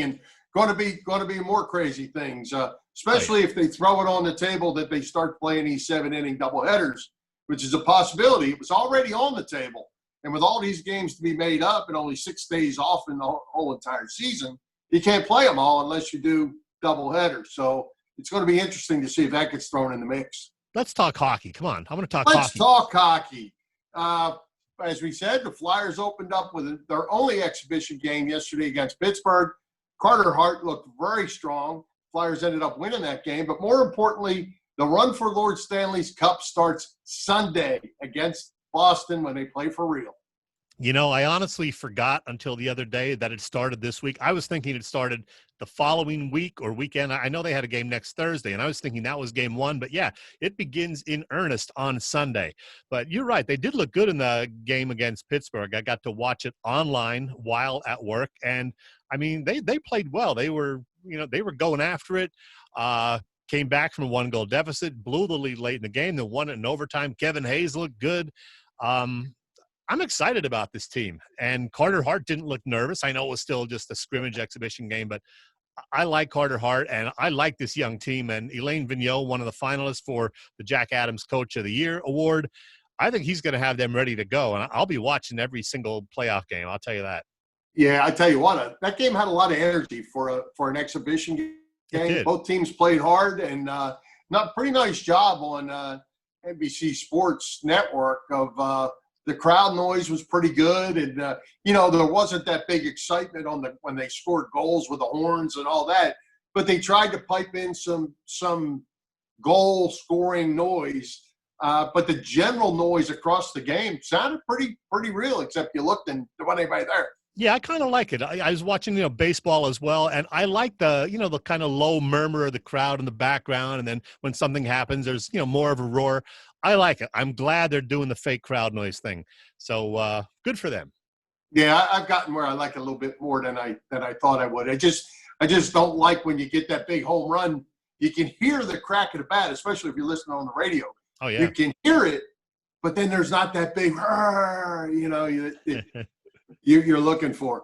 B: And going to be more crazy things, especially if they throw it on the table that they start playing these 7-inning doubleheaders, which is a possibility. It was already on the table. And with all these games to be made up and only 6 days off in the whole entire season, you can't play them all unless you do doubleheaders. So it's going to be interesting to see if that gets thrown in the mix.
C: Let's talk hockey. Come on. I want to talk hockey.
B: Let's talk hockey. As we said, the Flyers opened up with their only exhibition game yesterday against Pittsburgh. Carter Hart looked very strong. Flyers ended up winning that game. But more importantly, the run for Lord Stanley's Cup starts Sunday against Boston when they play for real.
C: I honestly forgot until the other day that it started this week. I was thinking it started the following week or weekend. I know they had a game next Thursday, and I was thinking that was game 1. But, it begins in earnest on Sunday. But you're right. They did look good in the game against Pittsburgh. I got to watch it online while at work. And, they played well. They were, they were going after it. Came back from a 1-goal deficit, blew the lead late in the game, then won it in overtime. Kevin Hayes looked good. I'm excited about this team. And Carter Hart didn't look nervous. I know it was still just a scrimmage exhibition game, but I like Carter Hart, and I like this young team. And Elaine Vigneault, one of the finalists for the Jack Adams Coach of the Year award, I think he's going to have them ready to go. And I'll be watching every single playoff game. I'll tell you that. Yeah,
B: I tell you what, that game had a lot of energy for an exhibition game. Both teams played hard, and pretty nice job on NBC Sports Network of the crowd noise was pretty good, and there wasn't that big excitement when they scored goals with the horns and all that, but they tried to pipe in some goal scoring noise. But the general noise across the game sounded pretty real, except you looked and there wasn't anybody there.
C: Yeah, I kind of like it. I was watching, baseball as well, and I like the kind of low murmur of the crowd in the background, and then when something happens, there's, more of a roar. I like it. I'm glad they're doing the fake crowd noise thing. So good for them.
B: Yeah, I've gotten where I like it a little bit more than I thought I would. I just don't like when you get that big home run. You can hear the crack of the bat, especially if you're listening on the radio.
C: Oh, yeah.
B: You can hear it, but then there's not that big, you're looking for.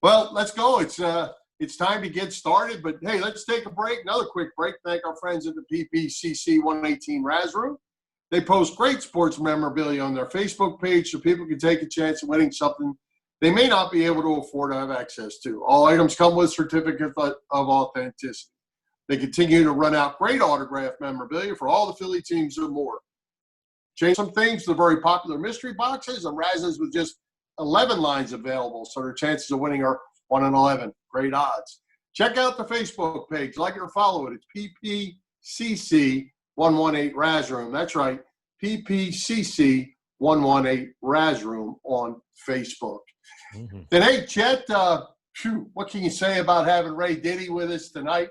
B: Well, let's go. It's time to get started, but hey, let's take a break. Another quick break. Thank our friends at the PPCC 118 Raz Room. They post great sports memorabilia on their Facebook page so people can take a chance of winning something they may not be able to afford to have access to. All items come with certificates of authenticity. They continue to run out great autographed memorabilia for all the Philly teams and more. Change some things to the very popular mystery boxes and Razes with just 11 lines available, so their chances of winning are 1 in 11. Great odds. Check out the Facebook page. Like it or follow it. It's PPCC 118 Raz Room. That's right. PPCC 118 Raz Room on Facebook. Mm-hmm. Then, hey, Chet, what can you say about having Ray Diddy with us tonight?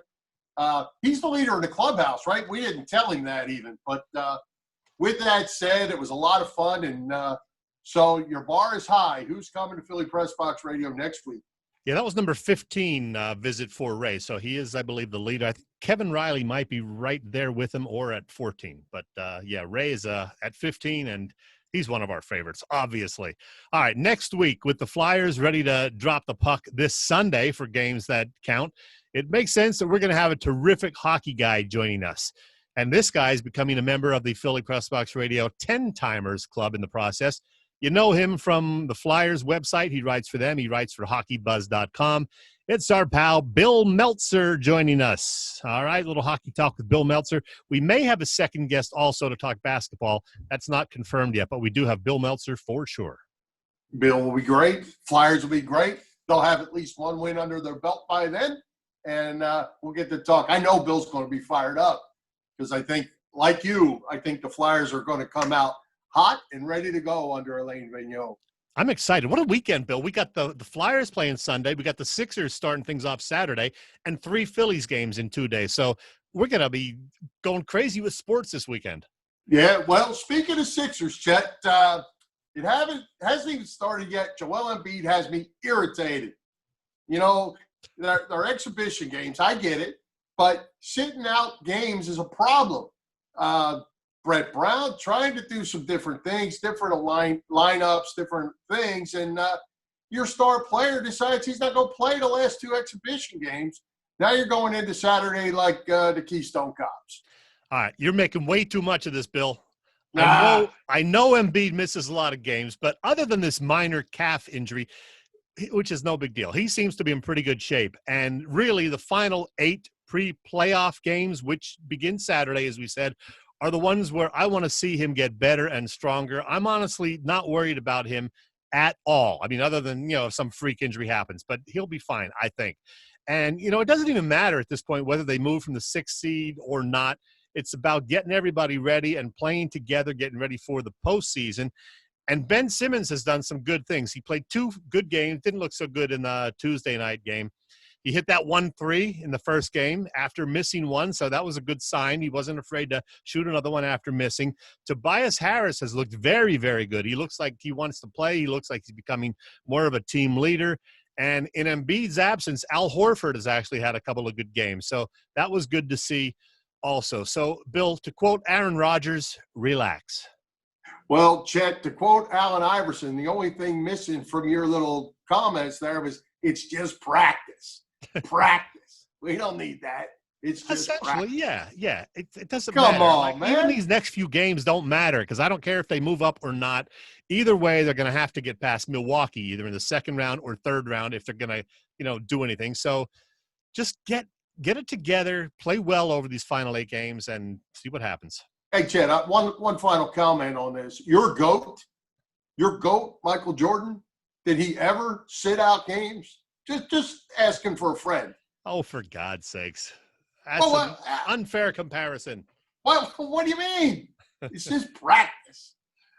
B: He's the leader of the clubhouse, right? We didn't tell him that even. But with that said, it was a lot of fun. And so your bar is high. Who's coming to Philly Pressbox Radio next week?
C: Yeah, that was number 15 visit for Ray. So he is, I believe, the leader. I think Kevin Riley might be right there with him or at 14. But, yeah, Ray is at 15, and he's one of our favorites, obviously. All right, next week with the Flyers ready to drop the puck this Sunday for games that count, it makes sense that we're going to have a terrific hockey guy joining us. And this guy is becoming a member of the Philly Pressbox Radio 10-Timers Club in the process. You know him from the Flyers website. He writes for them. He writes for HockeyBuzz.com. It's our pal Bill Meltzer joining us. All right, little hockey talk with Bill Meltzer. We may have a second guest also to talk basketball. That's not confirmed yet, but we do have Bill Meltzer for sure.
B: Bill will be great. Flyers will be great. They'll have at least one win under their belt by then, and we'll get to talk. I know Bill's going to be fired up because I think, like you, I think the Flyers are going to come out hot and ready to go under Alain Vigneault.
C: I'm excited. What a weekend, Bill. We got the Flyers playing Sunday. We got the Sixers starting things off Saturday and 3 Phillies games in 2 days. So we're going to be going crazy with sports this weekend.
B: Yeah, well, speaking of Sixers, Chet, it hasn't even started yet. Joel Embiid has me irritated. You know, they're exhibition games. I get it. But sitting out games is a problem. Brett Brown trying to do some different things, different lineups, different things, and your star player decides he's not going to play the last 2 exhibition games. Now you're going into Saturday like the Keystone Cops.
C: All right, you're making way too much of this, Bill. I know Embiid misses a lot of games, but other than this minor calf injury, which is no big deal, he seems to be in pretty good shape. And really the final 8 pre-playoff games, which begin Saturday, as we said, are the ones where I want to see him get better and stronger. I'm honestly not worried about him at all. I mean, other than, if some freak injury happens, but he'll be fine, I think. And, it doesn't even matter at this point whether they move from the 6th seed or not. It's about getting everybody ready and playing together, getting ready for the postseason. And Ben Simmons has done some good things. He played 2 good games, didn't look so good in the Tuesday night game. He hit that 1-3 in the first game after missing one, so that was a good sign. He wasn't afraid to shoot another one after missing. Tobias Harris has looked very, very good. He looks like he wants to play. He looks like he's becoming more of a team leader. And in Embiid's absence, Al Horford has actually had a couple of good games. So that was good to see also. So, Bill, to quote Aaron Rodgers, relax.
B: Well, Chet, to quote Allen Iverson, the only thing missing from your little comments there was it's just practice. Practice. We don't need that. It's just
C: essentially, yeah. It doesn't
B: matter.
C: Come on,
B: like, man.
C: Even these next few games don't matter because I don't care if they move up or not. Either way, they're going to have to get past Milwaukee, either in the 2nd round or 3rd round, if they're going to, do anything. So just get it together, play well over these final 8 games, and see what happens.
B: Hey, Chet, one final comment on this. Your GOAT, Michael Jordan, did he ever sit out games? Just asking for a friend.
C: Oh, for God's sakes. That's an unfair comparison.
B: Well, what do you mean? It's just practice.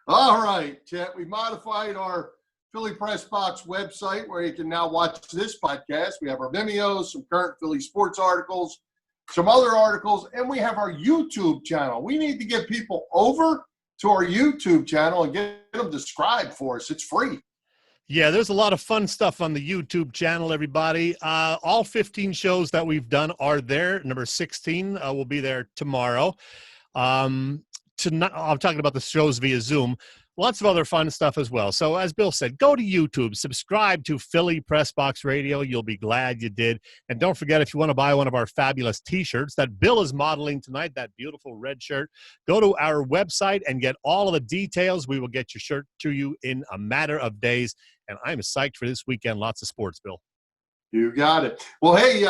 B: All right, Chet, we modified our Philly Pressbox website where you can now watch this podcast. We have our Vimeo, some current Philly sports articles, some other articles, and we have our YouTube channel. We need to get people over to our YouTube channel and get them to subscribe for us. It's free.
C: Yeah, there's a lot of fun stuff on the YouTube channel, everybody. All 15 shows that we've done are there. Number 16 will be there tomorrow. tonight, I'm talking about the shows via Zoom. Lots of other fun stuff as well. So as Bill said, go to YouTube, subscribe to Philly Pressbox Radio. You'll be glad you did. And don't forget, if you want to buy one of our fabulous T-shirts that Bill is modeling tonight, that beautiful red shirt, go to our website and get all of the details. We will get your shirt to you in a matter of days. And I'm psyched for this weekend. Lots of sports, Bill.
B: You got it. Well, hey,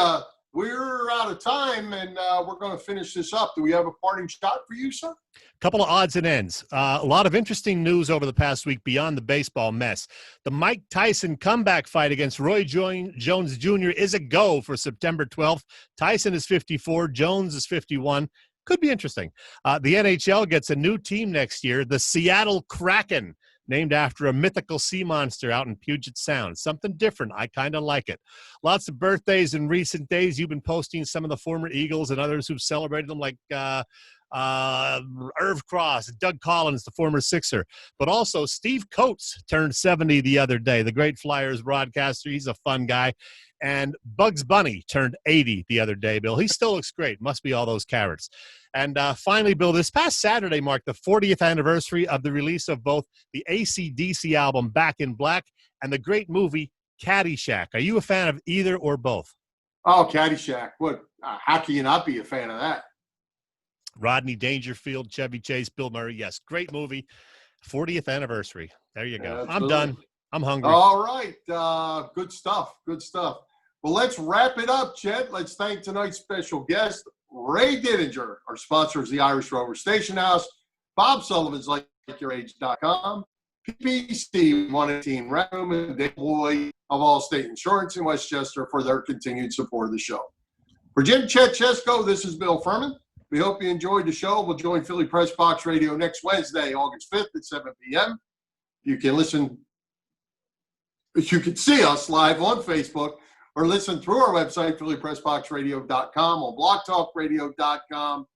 B: we're out of time, and we're going to finish this up. Do we have a parting shot for you, sir?
C: Couple of odds and ends. A lot of interesting news over the past week beyond the baseball mess. The Mike Tyson comeback fight against Roy Jones Jr. is a go for September 12th. Tyson is 54. Jones is 51. Could be interesting. The NHL gets a new team next year, the Seattle Kraken, named after a mythical sea monster out in Puget Sound. Something different. I kind of like it. Lots of birthdays in recent days. You've been posting some of the former Eagles and others who've celebrated them, like Irv Cross, Doug Collins, the former Sixer. But also Steve Coates turned 70 the other day, the great Flyers broadcaster. He's a fun guy. And Bugs Bunny turned 80 the other day, Bill. He still looks great. Must be all those carrots. And finally, Bill, this past Saturday marked the 40th anniversary of the release of both the AC/DC album Back in Black and the great movie Caddyshack. Are you a fan of either or both?
B: Oh, Caddyshack. What? How can you not be a fan of that?
C: Rodney Dangerfield, Chevy Chase, Bill Murray. Yes, great movie. 40th anniversary. There you go.
B: Absolutely.
C: I'm done. I'm hungry.
B: All right. Good stuff. Good stuff. Well, let's wrap it up, Chet. Let's thank tonight's special guest, Ray Didinger. Our sponsor is the Irish Rover Station House, Bob Sullivan's LikeYourAge.com, PPC 118 Red Room, and Dave Boy of Allstate Insurance in Westchester for their continued support of the show. For Jim Chet Chesko, this is Bill Furman. We hope you enjoyed the show. We'll join Philly Pressbox Radio next Wednesday, August 5th at 7 p.m. You can see us live on Facebook or listen through our website, phillypressboxradio.com, on blogtalkradio.com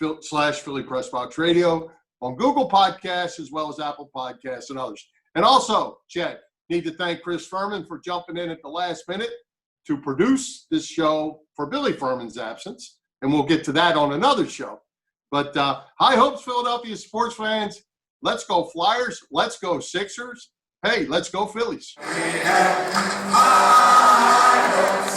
B: /Philly Pressbox Radio, on Google Podcasts, as well as Apple Podcasts and others. And also, Chet, need to thank Chris Furman for jumping in at the last minute to produce this show for Billy Furman's absence. And we'll get to that on another show. But high hopes, Philadelphia sports fans. Let's go Flyers. Let's go Sixers. Hey, let's go Phillies.
E: We have high hopes.